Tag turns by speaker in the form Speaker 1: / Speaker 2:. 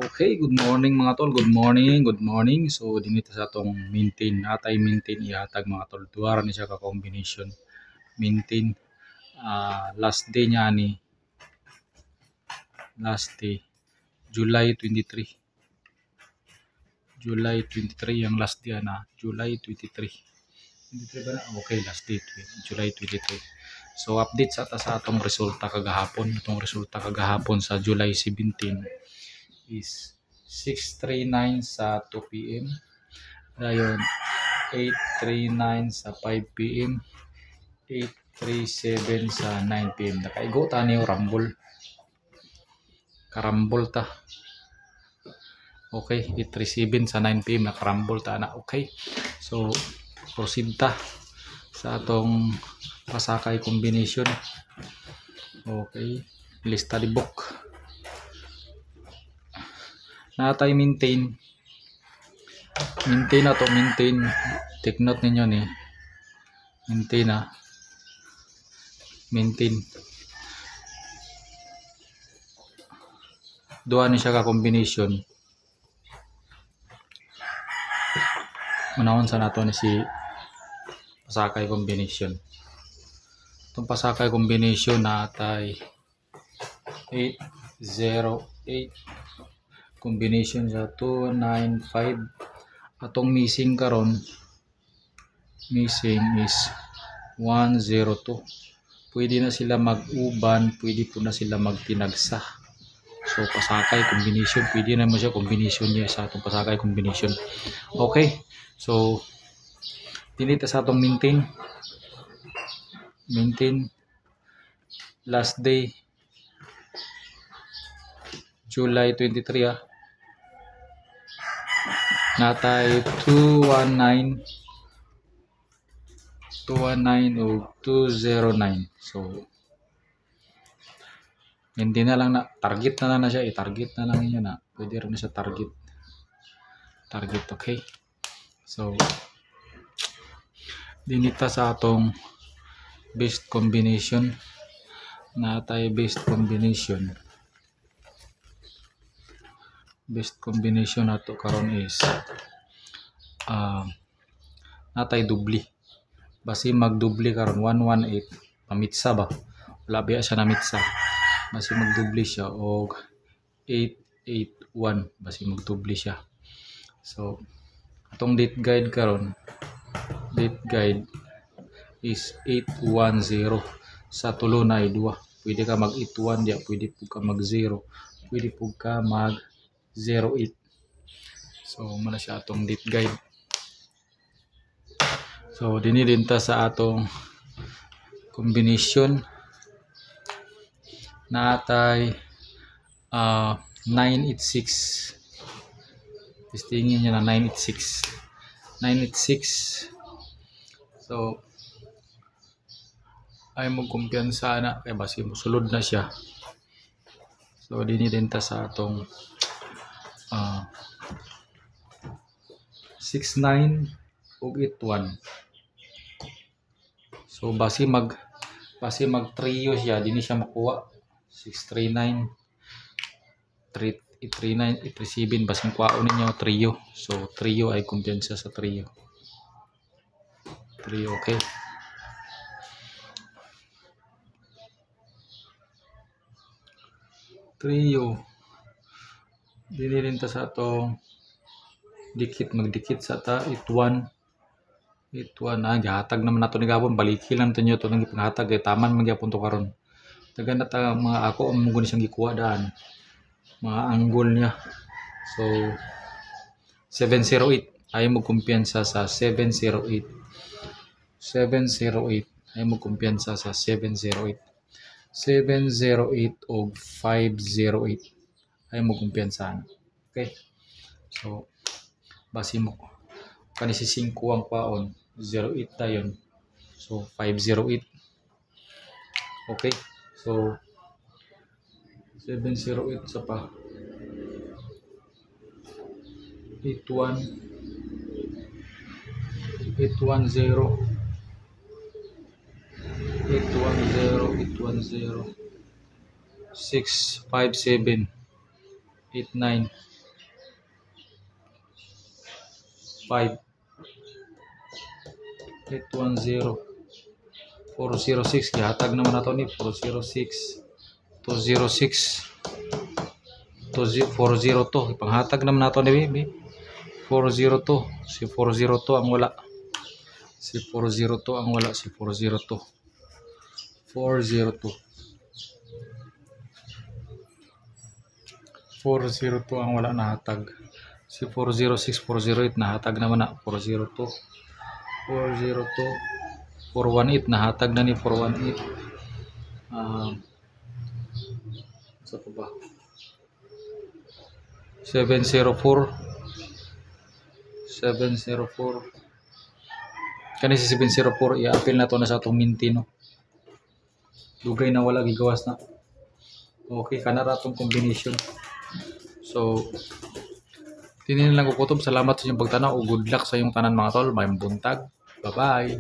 Speaker 1: Okay, good morning mga tol. Good morning. So dinito sa atong maintain, natay maintain ihatag mga tol. Duara ni siya ka combination. Maintain last day niya ni last day July 23. July 23 ang last day na July 23. 23 ba na? Okay, last day July 23. So update sa atong resulta kagahapon. Itong resulta kagahapon sa July 17 is 6:39 sa 2 p.m. Dayon 8:39 sa 5 p.m. 8:37 sa 9 p.m. Nakaigo ta niyo rumble. Karambol ta. Okay, 8:37 sa 9 p.m. nakarambol ta na. Okay. So proceed ta sa atong pasakay combination. Okay, lista di book. Natay maintain na to, maintain. Take note ninyo ni maintain na maintain. Duha ni siya ka combination. Manawon sa nato ni si pasakay combination. Itong pasakay combination natay 808 combination sa 295. Atong missing karon, missing is 102. Pwede na sila mag-uban, pwede po na sila magtinagsa. So pasakay combination, pwede na mo siya combination niya sa atong pasakay combination. Okay, so dinito sa atong maintain last day July 23 natay 219 o 209. So hindi na lang na target na lang na siya, i-target na lang niyo na. Pwede rin na siya target. Okay. So dinita sa atong best combination natay best combination nato karon is natay dubli. Basi magdubli karon 118 pamitsa ba? Wala biya siya na mitsa. Basi magdubli siya og 881 basi magdubli siya. So atong date guide karon, date guide is 810 sa tulo na duha. Pwede ka mag 81 diya, pwede pud ka mag 0, pwede pud ka mag 08. So muna siya atong date guide. So dinidinta sa atong combination natay 986. Testingin niya na 986. So ay mo kumpiyansa na kay basi mosulod na siya. So dinidinta sa atong 69 ug 81. So basi mag trio siya, dinhi siya makuha 639 339 837 basi kuhaon ninyo trio. So trio ay kumpiyansa sa trio. Okay. Trio dinirinta sa atong magdikit sa ta 81 na gihatag naman nato ni gabon, baliki lang tunyo to nang gipanghatag kay taman man gyapon to karon. Dagan na ta mga ako ang mugod siyang gikuha daan mga angle niya. So 708 ay mo kumpiyansa sa 708 ay mo kumpiyansa sa 708 og 508 ay mo kumpiyansa. Okay, so basi mo kanisi 5 ang kwaon 08 tayon, so 508. Okay, so 708 sa pa 810 657 89 5 810 406 gihatag naman nato ni 406 206 402 ipanghatag naman nato ni baby 402 si 402 ang wala si 402 ang wala si 402 402 402 ang wala nahatag si 406 408 nahatag naman na 402 402 418 nahatag na ni 418 sa pa ba 704 kani si 704 i-appeal na to na sa atong Mintino dugay na wala gigawas na okay kana ra tong combination so tinin lang ko kutob salamat sa inyong pagtanaw o good luck sa inyong tanan mga tol may buntag bye bye